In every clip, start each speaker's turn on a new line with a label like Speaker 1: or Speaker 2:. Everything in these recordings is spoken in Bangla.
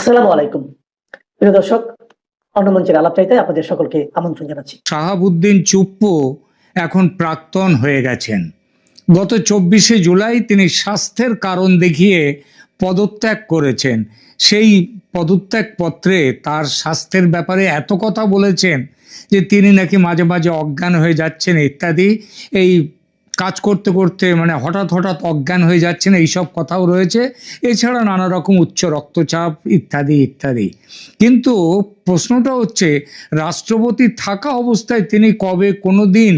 Speaker 1: আসসালামু আলাইকুম। প্রিয় দর্শক, অন্নমঞ্চের আলাপচাইতে আপনাদের সকলকে আমন্ত্রণ জানাচ্ছি।
Speaker 2: শাহাবুদ্দিন চুপ্পু এখন প্রাক্তন হয়ে গেছেন। গত 24শে জুলাই তিনি স্বাস্থ্যের কারণ দেখিয়ে পদত্যাগ করেছেন। সেই পদত্যাগ পত্রে তার স্বাস্থ্যের ব্যাপারে এত কথা বলেছেন যে তিনি নাকি মাঝে মাঝে অজ্ঞান হয়ে যাচ্ছেন ইত্যাদি। এই কাজ করতে করতে হঠাৎ হঠাৎ অজ্ঞান হয়ে যাচ্ছেন, এইসব কথাও রয়েছে। এছাড়া নানা রকম উচ্চ রক্তচাপ ইত্যাদি ইত্যাদি। কিন্তু প্রশ্নটা হচ্ছে, রাষ্ট্রপতি থাকা অবস্থায় তিনি কবে কোনো দিন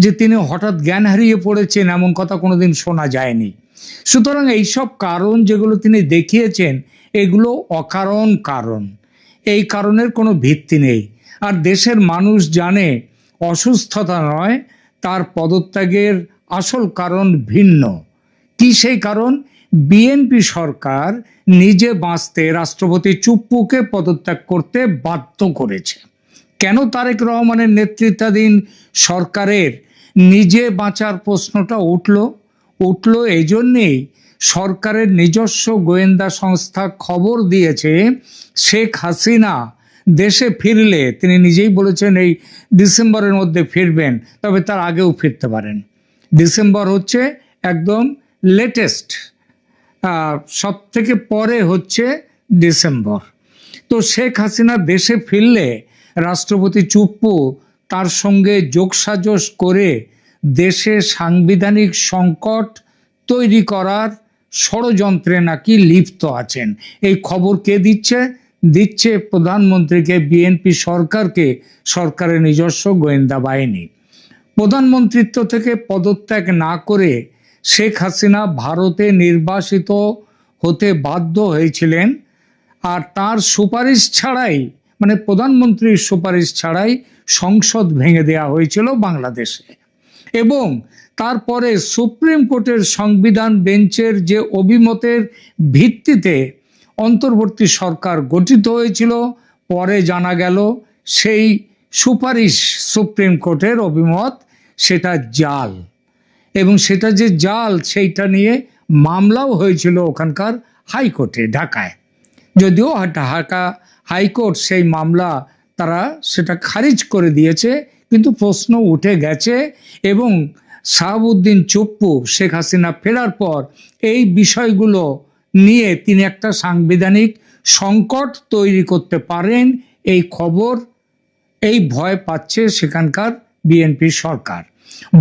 Speaker 2: যে তিনি হঠাৎ জ্ঞান হারিয়ে পড়েছেন এমন কথা কোনোদিন শোনা যায়নি। সুতরাং এইসব কারণ যেগুলো তিনি দেখিয়েছেন এগুলো অকারণ কারণ, এই কারণের কোনো ভিত্তি নেই। আর দেশের মানুষ জানে অসুস্থতা নয়, তার পদত্যাগের আসল কারণ ভিন্ন। কি সেই কারণ? বিএনপি সরকার নিজে বাঁচতে রাষ্ট্রপতি চুপ্পুকে পদত্যাগ করতে বাধ্য করেছে। কেন তারেক রহমানের নেতৃত্বাধীন সরকারের নিজে বাঁচার প্রশ্নটা উঠল এই জন্যেই সরকারের নিজস্ব গোয়েন্দা সংস্থা খবর দিয়েছে শেখ হাসিনা দেশে ফিরলে, তিনি নিজেই বলেছেন এই ডিসেম্বরের মধ্যে ফিরবেন, তবে তার আগেও ফিরতে পারেন। ডিসেম্বর হচ্ছে একদম লেটেস্ট, সব থেকে পরে হচ্ছে ডিসেম্বর। তো শেখ হাসিনা দেশে ফিরলে রাষ্ট্রপতি চুপ্পু তার সঙ্গে যোগসাজশ করে দেশে সাংবিধানিক সংকট তৈরি করার ষড়যন্ত্রে নাকি লিপ্ত আছেন। এই খবর কে দিচ্ছে প্রধানমন্ত্রীকে, বিএনপি সরকারকে, সরকারের নিজস্ব গোয়েন্দা বাহিনী। প্রধানমন্ত্রিত্ব থেকে পদত্যাগ না করে শেখ হাসিনা ভারতে নির্বাসিত হতে বাধ্য হয়েছিলেন। আর তার সুপারিশ ছাড়াই, প্রধানমন্ত্রীর সুপারিশ ছাড়াই সংসদ ভেঙে দেওয়া হয়েছিল বাংলাদেশে। এবং তারপরে সুপ্রিম কোর্টের সংবিধান বেঞ্চের যে অভিমতের ভিত্তিতে অন্তর্বর্তী সরকার গঠিত হয়েছিল, পরে জানা গেল সেই সুপারিশ, সুপ্রিম কোর্টের অভিমত, সেটা জাল। এবং সেটা যে জাল সেইটা নিয়ে মামলাও হয়েছিল ওখানকার হাইকোর্টে, ঢাকায়। যদিও ঢাকা হাইকোর্ট সেই মামলা তারা সেটা খারিজ করে দিয়েছে, কিন্তু প্রশ্ন উঠে গেছে। এবং শাহাবুদ্দিন চুপ্পু শেখ হাসিনা ফেরার পর এই বিষয়গুলো নিয়ে তিনি একটা সাংবিধানিক সংকট তৈরি করতে পারেন, এই খবর, এই ভয় পাচ্ছে সেখানকার বিএনপি সরকার।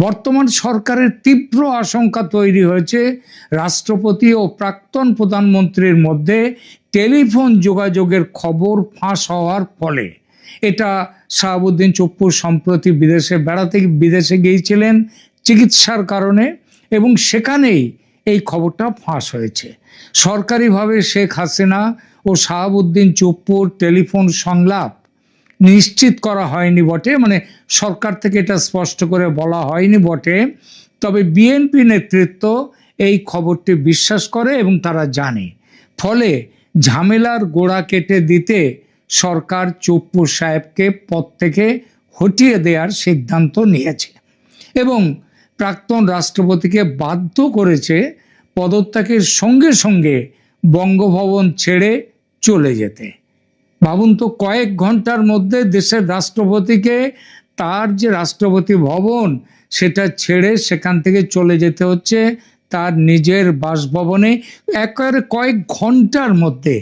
Speaker 2: বর্তমান সরকারের তীব্র আশঙ্কা তৈরি হয়েছে রাষ্ট্রপতি ও প্রাক্তন প্রধানমন্ত্রীর মধ্যে টেলিফোন যোগাযোগের খবর ফাঁস হওয়ার ফলে। এটা শাহাবুদ্দিন চুপ্পু সম্প্রতি বিদেশে গিয়েছিলেন চিকিৎসার কারণে, এবং সেখানেই এই খবরটা ফাঁস হয়েছে। সরকারিভাবে শেখ হাসিনা ও শাহাবুদ্দিন চুপ্পুর টেলিফোন সংলাপ নিশ্চিত করা হয়নি বটে, সরকার থেকে এটা স্পষ্ট করে বলা হয়নি বটে, তবে বিএনপি নেতৃত্ব এই খবরটি বিশ্বাস করে এবং তারা জানে। ফলে ঝামেলার গোড়া কেটে দিতে সরকার চুপ্পু সাহেবকে পদ থেকে হটিয়ে দেওয়ার সিদ্ধান্ত নিয়েছে এবং প্রাক্তন রাষ্ট্রপতিকে বাধ্য করেছে পদত্যাগের সঙ্গে সঙ্গে বঙ্গভবন ছেড়ে চলে যেতে। ভাবুন তো, কয়েক ঘন্টার মধ্যে দেশের রাষ্ট্রপতিকে তার যে রাষ্ট্রপতি ভবন সেটা ছেড়ে সেখান থেকে চলে যেতে হচ্ছে তার নিজের বাসভবনে। একেবারে কয়েক ঘন্টার মধ্যে,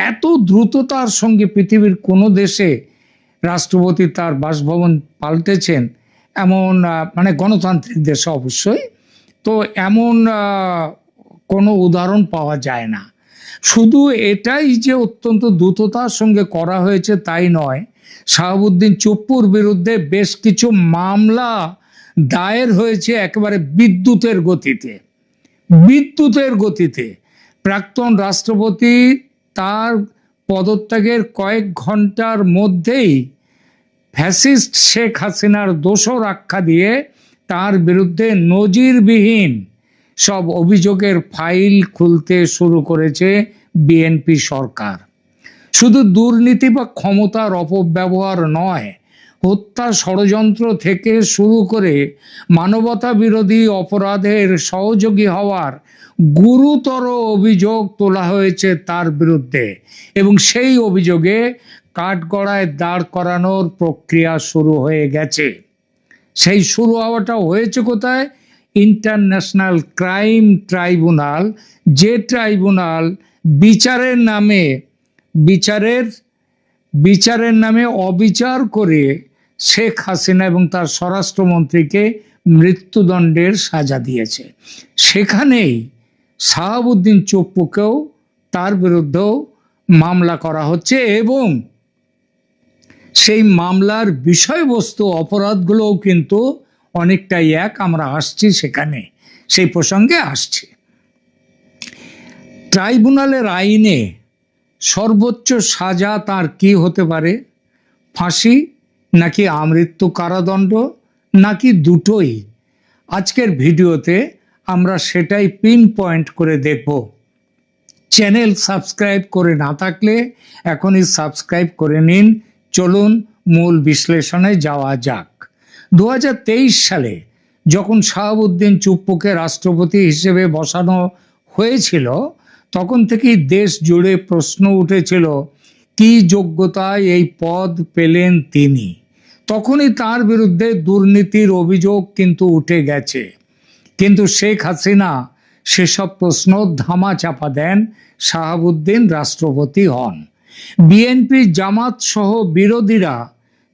Speaker 2: এত দ্রুততার সঙ্গে পৃথিবীর কোনো দেশে রাষ্ট্রপতি তার বাসভবন পাল্টেছেন এমন, গণতান্ত্রিক দেশে অবশ্যই, তো এমন কোনো উদাহরণ পাওয়া যায় না। শুধু এটাই যে অত্যন্ত দ্রুততার সঙ্গে করা হয়েছে তাই নয়, শাহাবুদ্দিন চুপ্পুর বিরুদ্ধে বেশ কিছু মামলা দায়ের হয়েছে একেবারে বিদ্যুতের গতিতে। প্রাক্তন রাষ্ট্রপতি তার পদত্যাগের কয়েক ঘন্টার মধ্যেই ফ্যাসিস্ট শেখ হাসিনার দোষর আখ্যা দিয়ে তার বিরুদ্ধে নজিরবিহীন সব অভিযোগের ফাইল খুলতে শুরু করেছে বিএনপি সরকার। শুধু দুর্নীতি বা ক্ষমতার অপব্যবহার নয়, হত্যা ষড়যন্ত্র থেকে শুরু করে মানবতা বিরোধী অপরাধের সহযোগী হওয়ার গুরুতর অভিযোগ তোলা হয়েছে তার বিরুদ্ধে, এবং সেই অভিযোগে কাঠগড়ায় দাঁড় করানোর প্রক্রিয়া শুরু হয়ে গেছে। সেই শুরু হওয়াটা হয়েছে কোথায়? ইন্টারন্যাশনাল ক্রাইম ট্রাইব্যুনাল, যে ট্রাইব্যুনাল বিচারের নামে অবিচার করে শেখ হাসিনা এবং তার স্বরাষ্ট্রমন্ত্রীকে মৃত্যুদণ্ডের সাজা দিয়েছে। সেখানেই শাহাবুদ্দিন চুপ্পুকেও তার বিরুদ্ধেও মামলা করা হচ্ছে, এবং সেই মামলার বিষয়বস্তু অপরাধগুলোও কিন্তু অনেকটাই এক। আমরা আসছি সেখানে, সেই প্রসঙ্গে আসছি। ট্রাইব্যুনালের আইনে সর্বোচ্চ সাজা তার কি হতে পারে? ফাঁসি, নাকি আমৃত্যু কারাদণ্ড, নাকি দুটোই? আজকের ভিডিওতে আমরা সেটাই পিন পয়েন্ট করে দেখব। চ্যানেল সাবস্ক্রাইব করে না থাকলে এখনই সাবস্ক্রাইব করে নিন। চলুন মূল বিশ্লেষণে যাওয়া যাক। 2023 সালে যখন শাহাবুদ্দিন চুপ্পুকে রাষ্ট্রপতি হিসেবে বসানো হয়েছিল, তখন থেকেই দেশ জুড়ে প্রশ্ন উঠেছিল কি যোগ্যতায় এই পদ পেলেন তিনি। তখনই তার বিরুদ্ধে দুর্নীতির অভিযোগ কিন্তু উঠে গেছে, কিন্তু শেখ হাসিনা সেসব প্রশ্ন ধামাচাপা দেন, শাহাবুদ্দিন রাষ্ট্রপতি হন। বিএনপি, জামাত সহ বিরোধীরা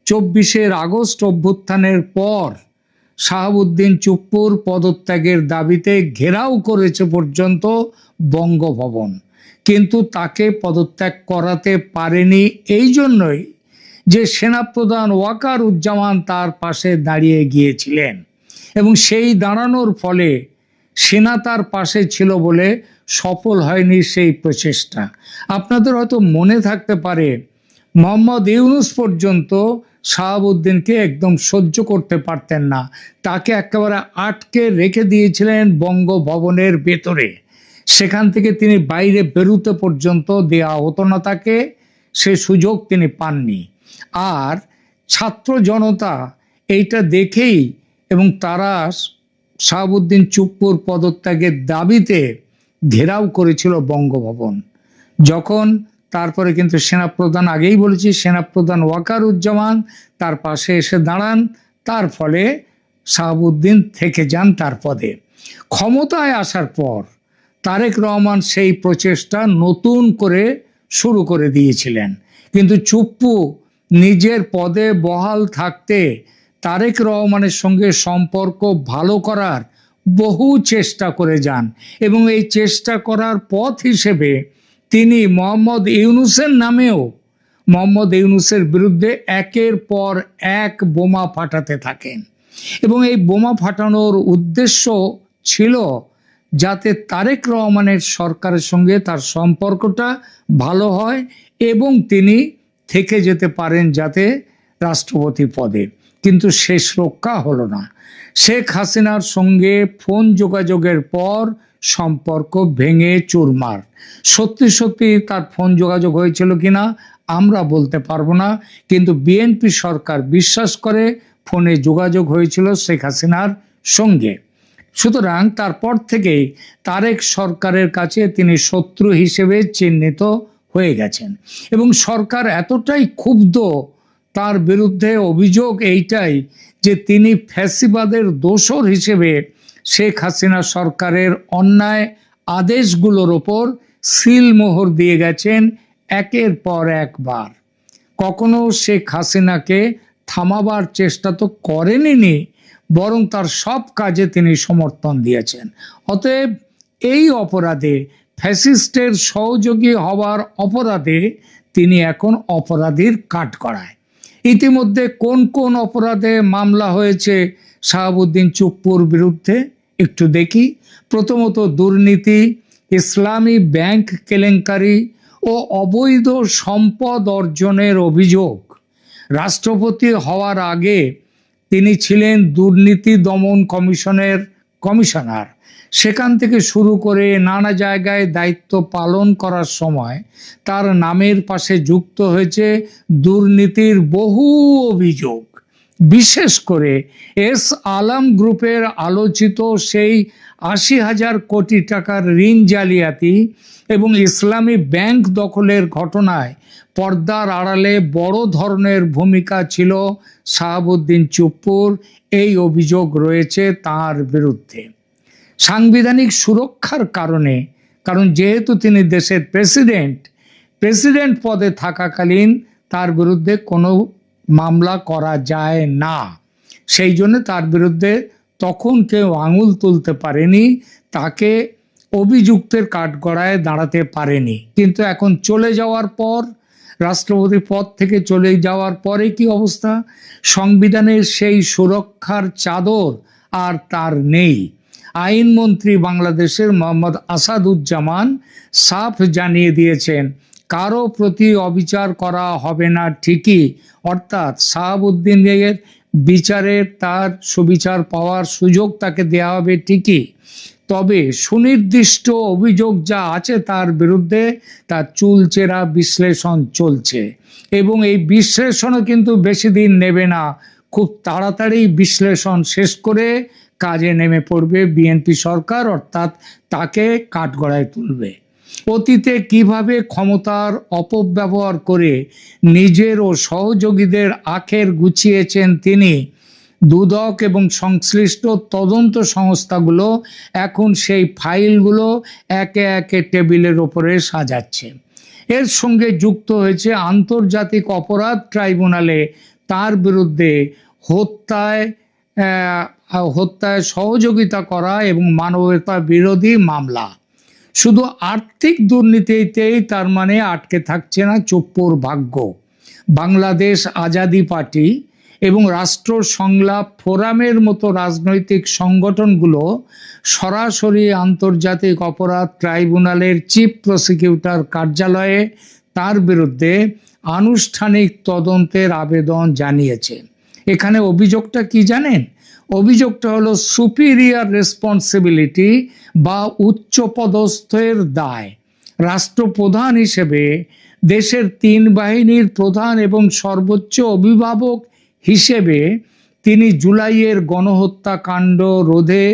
Speaker 2: 24 আগস্ট অভ্যুত্থানের পর শাহাবুদ্দিন চুপ্পুর পদত্যাগের দাবিতে ঘেরাও করেছে পর্যন্ত বঙ্গভবন, কিন্তু তাকে পদত্যাগ করাতে পারেনি। এই জন্যই যে সেনাপ্রধান ওয়াকারুজ্জামান তার পাশে দাঁড়িয়ে গিয়েছিলেন, এবং সেই দাঁড়ানোর ফলে সেনা তার পাশে ছিল বলে সফল হয়নি সেই প্রচেষ্টা। আপনাদের হয়তো মনে থাকতে পারে, মোহাম্মদ ইউনূস পর্যন্ত শাহাবুদ্দিনকে একদম সহ্য করতে পারতেন না, তাকে একেবারে আটকে রেখে দিয়েছিলেন বঙ্গভবনের ভেতরে। সেখান থেকে তিনি বাইরে বেরোতে পর্যন্ত দেয়া হতো না তাকে, সে সুযোগ তিনি পাননি। আর ছাত্র জনতা এইটা দেখেই, এবং তারা শাহাবুদ্দিন চুপ্পুর পদত্যাগের দাবিতে ঘেরাও করেছিল বঙ্গভবন। যখন তারপরে কিন্তু সেনাপ্রধান, আগেই বলেছি, সেনাপ্রধান ওয়াকারুজ্জামান তার পাশে এসে দাঁড়ান, তার ফলে শাহাবুদ্দিন থেকে যান তার পদে। ক্ষমতায় আসার পর তারেক রহমান সেই প্রচেষ্টা নতুন করে শুরু করে দিয়েছিলেন, কিন্তু চুপ্পু নিজের পদে বহাল থাকতে তারেক রহমানের সঙ্গে সম্পর্ক ভালো করার বহু চেষ্টা করে যান, এবং এই চেষ্টা করার পথ হিসেবে তিনি মোহাম্মদ ইউনূসের নামেও, মোহাম্মদ ইউনূসের বিরুদ্ধে একের পর এক বোমা ফাটাতে থাকেন, এবং এই বোমা ফাটানোর উদ্দেশ্য ছিল যাতে তারেক রহমানের সরকারের সঙ্গে তার সম্পর্কটা ভালো হয় এবং তিনি থেকে যেতে পারেন যাতে রাষ্ট্রপতি পদে। কিন্তু শেষ রক্ষা হলো না। শেখ হাসিনার সঙ্গে ফোন যোগাযোগের পর সম্পর্ক ভেঙে চুরমার। সত্যি সত্যি তার ফোন যোগাযোগ হয়েছিল কিনা আমরা বলতে পারবো না, কিন্তু বিএনপি সরকার বিশ্বাস করে ফোনে যোগাযোগ হয়েছিল শেখ হাসিনার সঙ্গে। সুতরাং তারপর থেকেই তারেক সরকারের কাছে তিনি শত্রু হিসেবে চিহ্নিত হয়ে গেছেন, এবং সরকার এতটাই ক্ষুব্ধ, তার বিরুদ্ধে অভিযোগ এইটাই যে তিনি ফ্যাসিবাদের দোসর হিসেবে শেখ হাসিনা সরকারের অন্যায় আদেশগুলোর ওপর সিলমোহর দিয়ে গেছেন একের পর একবার। কখনো শেখ হাসিনাকে থামাবার চেষ্টা তো করেননি, বরং তার সব কাজে তিনি সমর্থন দিয়েছেন। অতএব এই অপরাধে, ফ্যাসিস্টের সহযোগী হওয়ার অপরাধে তিনি এখন অপরাধীর কাঠগড়ায়। ইতিমধ্যে কোন কোন অপরাধে মামলা হয়েছে শাহাবুদ্দিন চুপ্পুর বিরুদ্ধে একটু দেখি। প্রথমত দুর্নীতি, ইসলামী ব্যাংক কেলেঙ্কারি ও অবৈধ সম্পদ অর্জনের অভিযোগ। রাষ্ট্রপতি হওয়ার আগে তিনি ছিলেন দুর্নীতি দমন কমিশনের কমিশনার। সেখান থেকে শুরু করে নানা জায়গায় দায়িত্ব পালন করার সময় তার নামের পাশে যুক্ত হয়েছে দুর্নীতির বহু অভিযোগ। বিশেষ করে এস আলম গ্রুপের আলোচিত সেই ৮০,০০০ কোটি টাকার ঋণ জালিয়াতি এবং ইসলামী ব্যাংক দখলের ঘটনায় পর্দার আড়ালে বড় ধরনের ভূমিকা ছিল শাহাবুদ্দিন চুপ্পুর, এই অভিযোগ রয়েছে তার বিরুদ্ধে। সাংবিধানিক সুরক্ষার কারণে, কারণ যেহেতু তিনি দেশের প্রেসিডেন্ট পদে থাকাকালীন তার বিরুদ্ধে কোনো মামলা করা যায় না, সেই জন্য তার বিরুদ্ধে তখন কেউ আঙুল তুলতে পারেনি, তাকে অভিযুক্তের কাঠগড়ায় দাঁড়াতে পারেনি। কিন্তু এখন চলে যাওয়ার পর, রাষ্ট্রপতি পদ থেকে চলে যাওয়ার পরে কি অবস্থা? সংবিধানের সেই সুরক্ষার চাদর আর তার নেই। আইনমন্ত্রী বাংলাদেশের মোহাম্মদ আসাদুজ্জামান সাফ জানিয়ে দিয়েছেন, কারো প্রতি অবিচার করা হবে না ঠিকই, অর্থাৎ শাহাবুদ্দিনের বিচারের তার সুবিচার পাওয়ার সুযোগ তাকে দেওয়া হবে ঠিকই, তবে সুনির্দিষ্ট অভিযোগ যা আছে তার বিরুদ্ধে তার চুলচেরা বিশ্লেষণ চলছে এবং এই বিশ্লেষণও কিন্তু বেশি দিন নেবে না, খুব তাড়াতাড়ি বিশ্লেষণ শেষ করে কাজে নেমে পড়বে বিএনপি সরকার, অর্থাৎ তাকে কাঠগড়ায় তুলবে। অতীতে কিভাবে ক্ষমতার অপব্যবহার করে নিজের ও সহযোগীদের আখের গুছিয়েছেন তিনি, দুদক এবং সংশ্লিষ্ট তদন্ত সংস্থাগুলো এখন সেই ফাইলগুলো একে একে টেবিলের ওপরে সাজাচ্ছে। এর সঙ্গে যুক্ত হয়েছে আন্তর্জাতিক অপরাধ ট্রাইব্যুনালে তার বিরুদ্ধে হত্যায় সহযোগিতা করা এবং মানবতা বিরোধী মামলা। শুধু আর্থিক দুর্নীতিতেই তার মানে আটকে থাকছে না চুপ্পুর ভাগ্য। বাংলাদেশ আজাদি পার্টি এবং রাষ্ট্র সংলাপ ফোরামের মতো রাজনৈতিক সংগঠনগুলো সরাসরি আন্তর্জাতিক অপরাধ ট্রাইব্যুনালের চিফ প্রসিকিউটর কার্যালয়ে তার বিরুদ্ধে আনুষ্ঠানিক তদন্তের আবেদন জানিয়েছে। এখানে অভিযোগটা কি জানেন? অভিযোগটা হলো সুপিরিয়র রেসপন্সিবিলিটি বা উচ্চপদস্থের দায়। রাষ্ট্রপ্রধান হিসেবে দেশের ৩ বাহিনীর প্রধান এবং সর্বোচ্চ অভিভাবক হিসেবে তিনি জুলাইয়ের গণহত্যাকাণ্ড রোধে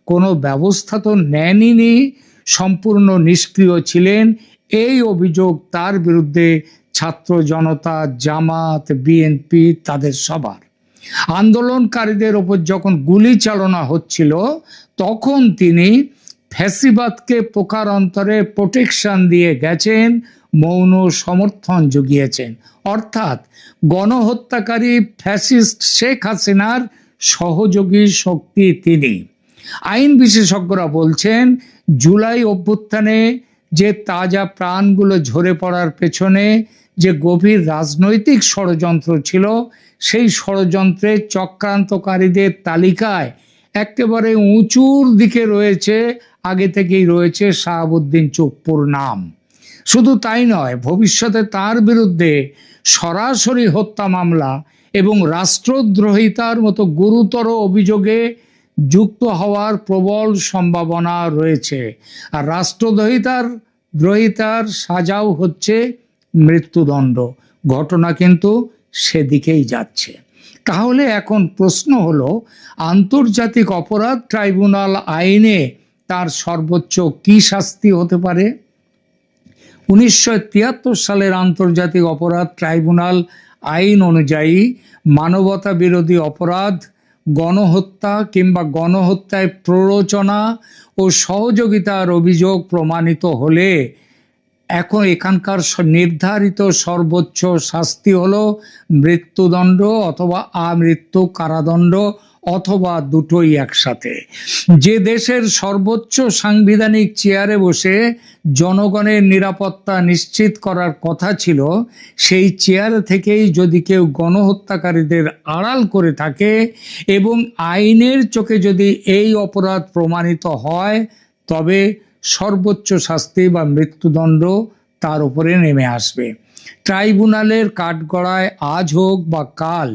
Speaker 2: কোনো ব্যবস্থা তো নেননি, সম্পূর্ণ নিষ্ক্রিয় ছিলেন, এই অভিযোগ তার বিরুদ্ধে ছাত্র জনতা, জামাত, বিএনপি তাদের সবার। আন্দোলনকারীদের ওপর যখন গুলি চালনা হচ্ছিল তখন তিনি ফ্যাসিবাদকে প্রকারান্তরে প্রোটেকশন দিয়ে গেছেন, মৌন সমর্থন জুগিয়েছেন, অর্থাৎ গণহত্যাকারী ফ্যাসিস্ট শেখ হাসিনার সহযোগী শক্তি তিনি। আইন বিশেষজ্ঞরা বলছেন, জুলাই অভ্যুত্থানে যে তাজা প্রাণগুলো ঝরে পড়ার পেছনে যে গভীর রাজনৈতিক ষড়যন্ত্র ছিল, সেই ষড়যন্ত্রের চক্রান্তকারীদের তালিকায় একেবারে উঁচুর দিকে রয়েছে, আগে থেকেই রয়েছে শাহাবুদ্দিন চুপ্পুর নাম। শুধু তাই নয়, ভবিষ্যতে তার বিরুদ্ধে সরাসরি হত্যা মামলা এবং রাষ্ট্রদ্রোহিতার মতো গুরুতর অভিযোগে যুক্ত হওয়ার প্রবল সম্ভাবনা রয়েছে। আর রাষ্ট্রদ্রোহিতার সাজাও হচ্ছে মৃত্যুদণ্ড। ঘটনা কিন্তু সেদিকেই যাচ্ছে। তাহলে এখন প্রশ্ন হলো, আন্তর্জাতিক অপরাধ ট্রাইব্যুনাল আইনে তার সর্বোচ্চ কি শাস্তি হতে পারে? 1973 সালের আন্তর্জাতিক অপরাধ ট্রাইব্যুনাল আইন অনুযায়ী মানবতা বিরোধী অপরাধ, গণহত্যা কিংবা গণহত্যায় প্ররোচনা ও সহযোগিতার অভিযোগ প্রমাণিত হলে এখন এখানকার নির্ধারিত সর্বোচ্চ শাস্তি হলো মৃত্যুদণ্ড অথবা আমৃত্যু কারাদণ্ড অথবা দুটোই একসাথে। যে দেশের সর্বোচ্চ সাংবিধানিক চেয়ারে বসে জনগণের নিরাপত্তা নিশ্চিত করার কথা ছিল, সেই চেয়ার থেকেই যদি কেউ গণহত্যাকারীদের আড়াল করে থাকে এবং আইনের চোখে যদি এই অপরাধ প্রমাণিত হয়, তবে সর্বোচ্চ শাস্তি বা মৃত্যুদণ্ড তার উপরে নেমে আসবে। ট্রাইব্যুনালের কাঠগড়ায় আজ হোক বা কাল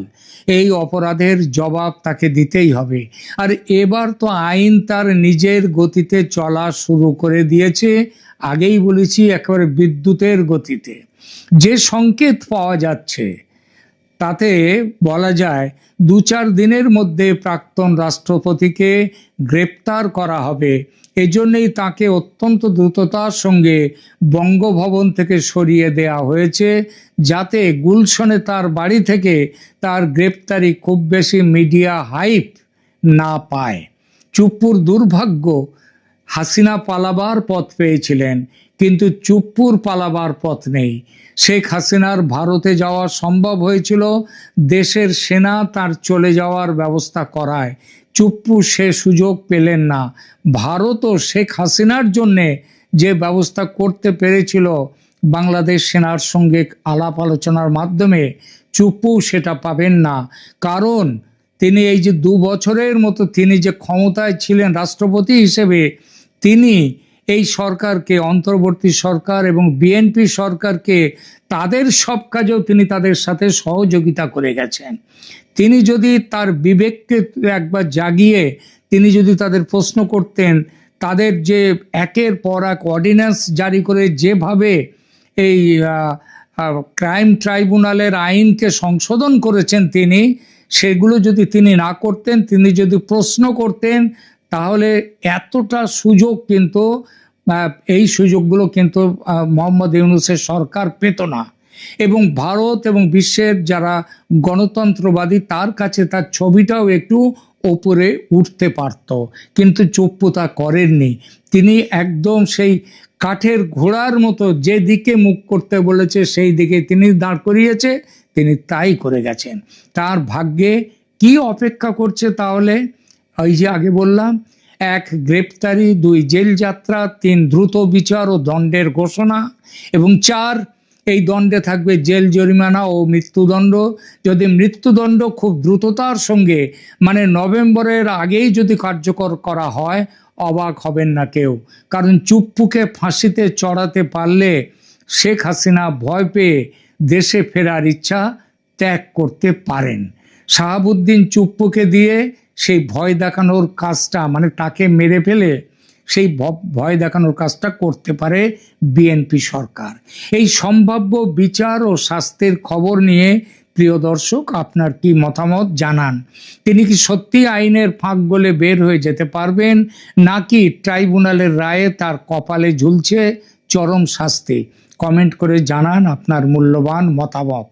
Speaker 2: এই অপরাধের জবাব তাকে দিতেই হবে। আর এবার তো আইন তার নিজের গতিতে চলা শুরু করে দিয়েছে, আগেই বলেছি একেবারে বিদ্যুতের গতিতে। যে সংকেত পাওয়া যাচ্ছে তাতে বলা যায় 2-4 দিনের মধ্যে প্রাক্তন রাষ্ট্রপতিকে গ্রেপ্তার করা হবে। এজন্যই তাকে অত্যন্ত দ্রুততার সঙ্গে বঙ্গভবন থেকে সরিয়ে দেয়া হয়েছে, যাতে গুলশনে তার বাড়ি থেকে তার গ্রেপ্তারি খুব বেশি মিডিয়া হাইপ না পায়। চুপ্পুর দুর্ভাগ্য, হাসিনা পালাবার পথ পেয়েছিলেন, কিন্তু চুপ্পুর পালাবার পথ নেই। শেখ হাসিনার ভারতে যাওয়া সম্ভব হয়েছিল দেশের সেনা তার চলে যাওয়ার ব্যবস্থা করায়। চুপ্পু সে সুযোগ পেলেন না। ভারতও শেখ হাসিনার জন্যে যে ব্যবস্থা করতে পেরেছিল বাংলাদেশ সেনার সঙ্গে আলাপ আলোচনার মাধ্যমে, চুপ্পু সেটা পাবেন না। কারণ তিনি এই যে 2 বছরের মতো তিনি যে ক্ষমতায় ছিলেন রাষ্ট্রপতি হিসেবে, তিনি এই সরকারকে, অন্তর্বর্তী সরকার এবং বিএনপি সরকারকে, তাদের সব কাজেও তিনি তাদের সাথে সহযোগিতা করে গেছেন। তিনি যদি তার বিবেককে একবার জাগিয়ে তিনি যদি তাদের প্রশ্ন করতেন, তাদের যে একের পর এক অর্ডিন্যান্স জারি করে যেভাবে এই ক্রাইম ট্রাইব্যুনালের আইনকে সংশোধন করেছেন তিনি, সেগুলো যদি তিনি না করতেন, তিনি যদি প্রশ্ন করতেন, তাহলে এতটা সুযোগ কিন্তু এই সুযোগগুলো কিন্তু মোহাম্মদ ইউনূসের সরকার পেত না। এবং ভারত এবং বিশ্বের যারা গণতন্ত্রবাদী, তার কাছে তার ছবিটাও একটু ওপরে উঠতে পারত। কিন্তু চুপ্পু তা করেননি। তিনি একদম সেই কাঠের ঘোড়ার মতো যেদিকে মুখ করতে বলেছে সেই দিকে তিনি দাঁড় করিয়েছে, তিনি তাই করে গেছেন। তার ভাগ্যে কি অপেক্ষা করছে তাহলে? ওই যে আগে বললাম, 1 গ্রেপ্তারি, 2 জেল যাত্রা, 3 দ্রুত বিচার ও দণ্ডের ঘোষণা, এবং 4 এই দণ্ডে থাকবে জেল জরিমানা ও মৃত্যুদণ্ড। যদি মৃত্যুদণ্ড খুব দ্রুততার সঙ্গে, মানে নভেম্বরের আগেই যদি কার্যকর করা হয়, অবাক হবেন না কেউ। কারণ চুপ্পুকে ফাঁসিতে চড়াতে পারলে শেখ হাসিনা ভয় পেয়ে দেশে ফেরার ইচ্ছা ত্যাগ করতে পারেন। শাহাবুদ্দিন চুপ্পুকে দিয়ে সেই ভয় দেখানোর কাজটা, মানে তাকে মেরে ফেলে সেই ভয় দেখানোর কাজটা করতে পারে বিএনপি সরকার। এই সম্ভাব্য বিচার ও শাস্তির খবর নিয়ে প্রিয় দর্শক, আপনার কি মতামত জানান। তিনি কি সত্যি আইনের ফাঁক গলে বের হয়ে যেতে পারবেন, নাকি ট্রাইব্যুনালের রায়ে তার কপালে ঝুলছে চরম শাস্তি? কমেন্ট করে জানান আপনার মূল্যবান মতামত।